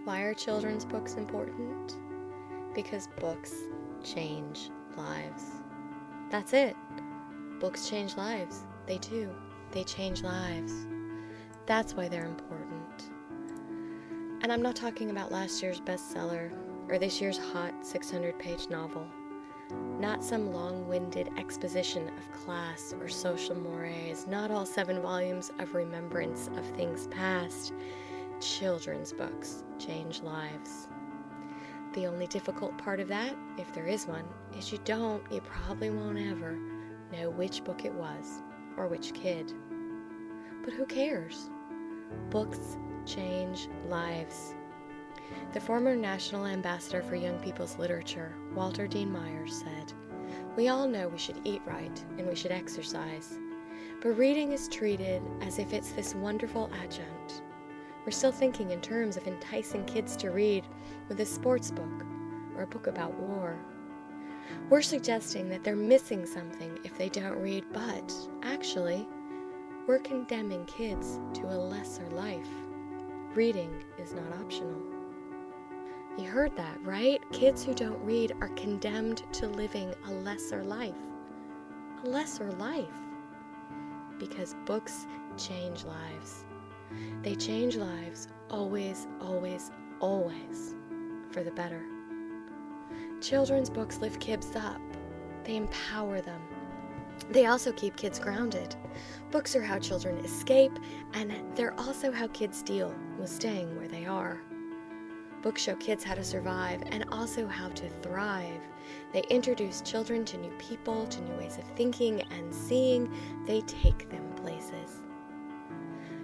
Why are children's books important? Because books change lives. That's it. Books change lives. They do. They change lives. That's why they're important. And I'm not talking about last year's bestseller or this year's hot 600-page novel. Not some long-winded exposition of class or social mores, not all 7 volumes of remembrance of things past. Children's books change lives. The only difficult part of that, if there is one, is you probably won't ever know which book it was or which kid. But who cares? Books change lives. The former National Ambassador for Young People's Literature, Walter Dean Myers, said, "We all know we should eat right and we should exercise, but reading is treated as if it's this wonderful adjunct. We're still thinking in terms of enticing kids to read with a sports book or a book about war. We're suggesting that they're missing something if they don't read, but actually, we're condemning kids to a lesser life. Reading is not optional." You heard that, right? Kids who don't read are condemned to living a lesser life. A lesser life. Because books change lives. They change lives always, always, always for the better. Children's books lift kids up. They empower them. They also keep kids grounded. Books are how children escape, and they're also how kids deal with staying where they are. Books show kids how to survive and also how to thrive. They introduce children to new people, to new ways of thinking and seeing. They take them places.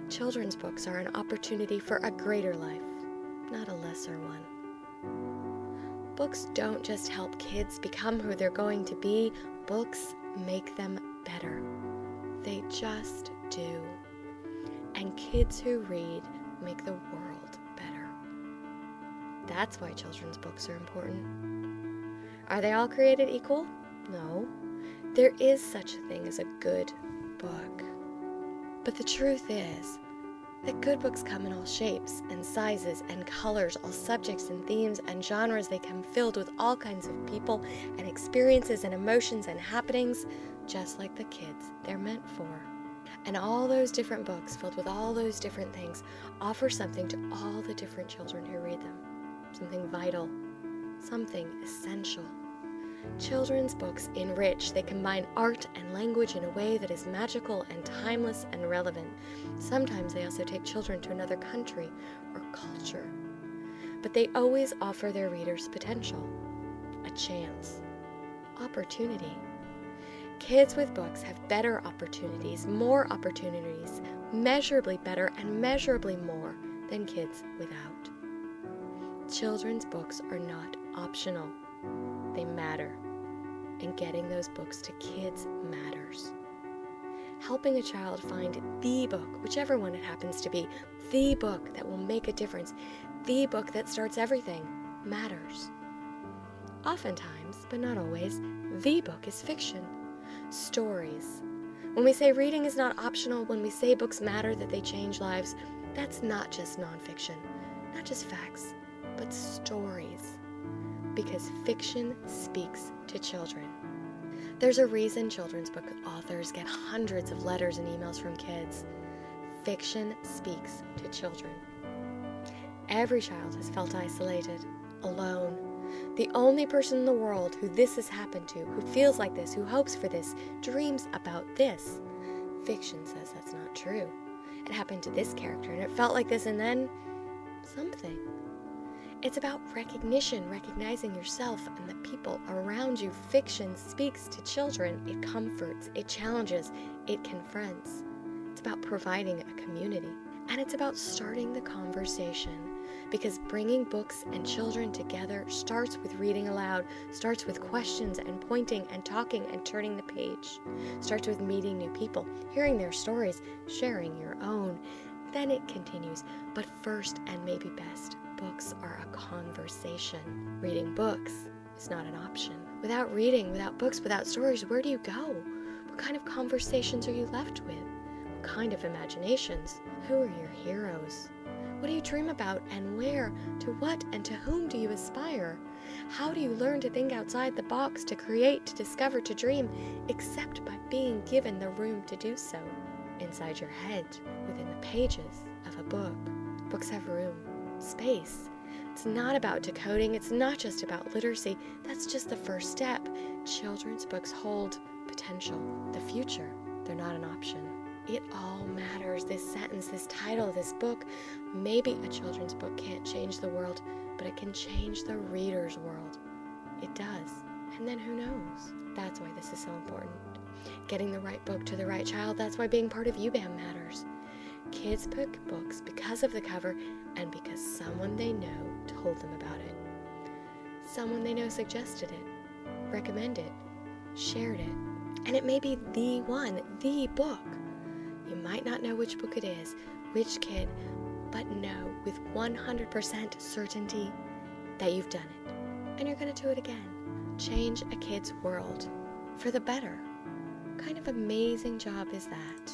Children's books are an opportunity for a greater life, not a lesser one. Books don't just help kids become who they're going to be. Books make them better. They just do. And kids who read make the world better. That's why children's books are important. Are they all created equal? No. There is such a thing as a good book. But the truth is that good books come in all shapes and sizes and colors, all subjects and themes and genres. They come filled with all kinds of people and experiences and emotions and happenings, just like the kids they're meant for. And all those different books filled with all those different things offer something to all the different children who read them. Something vital, something essential. Children's books enrich. They combine art and language in a way that is magical and timeless and relevant. Sometimes they also take children to another country or culture. But they always offer their readers potential, a chance, opportunity. Kids with books have better opportunities, more opportunities, measurably better and measurably more than kids without. Children's books are not optional. They matter. And getting those books to kids matters. Helping a child find the book, whichever one it happens to be, the book that will make a difference, the book that starts everything, matters. Oftentimes, but not always, the book is fiction. Stories. When we say reading is not optional, when we say books matter, that they change lives, that's not just nonfiction, not just facts, but stories. Because fiction speaks to children. There's a reason children's book authors get hundreds of letters and emails from kids. Fiction speaks to children. Every child has felt isolated, alone. The only person in the world who this has happened to, who feels like this, who hopes for this, dreams about this. Fiction says that's not true. It happened to this character, and it felt like this, and then something. It's about recognition, recognizing yourself and the people around you. Fiction speaks to children. It comforts, it challenges, it confronts. It's about providing a community. And it's about starting the conversation. Because bringing books and children together starts with reading aloud, starts with questions and pointing and talking and turning the page. Starts with meeting new people, hearing their stories, sharing your own. Then it continues. But first, and maybe best, books are a conversation. Reading books is not an option. Without reading, without books, without stories, where do you go? What kind of conversations are you left with? What kind of imaginations? Who are your heroes? What do you dream about, and where, to what, and to whom do you aspire? How do you learn to think outside the box, to create, to discover, to dream, except by being given the room to do so? Inside your head, within the pages of a book. Books have room, space. It's not about decoding, it's not just about literacy. That's just the first step. Children's books hold potential, the future. They're not an option. It all matters. This sentence, this title, this book. Maybe a children's book can't change the world, but it can change the reader's world. It does. And then who knows? That's why this is so important. Getting the right book to the right child, that's why being part of UBAM matters. Kids pick books because of the cover and because someone they know told them about it. Someone they know suggested it, recommended, shared it. And it may be the one, the book. You might not know which book it is, which kid, but know with 100% certainty that you've done it. And you're going to do it again. Change a kid's world for the better. What kind of amazing job is that?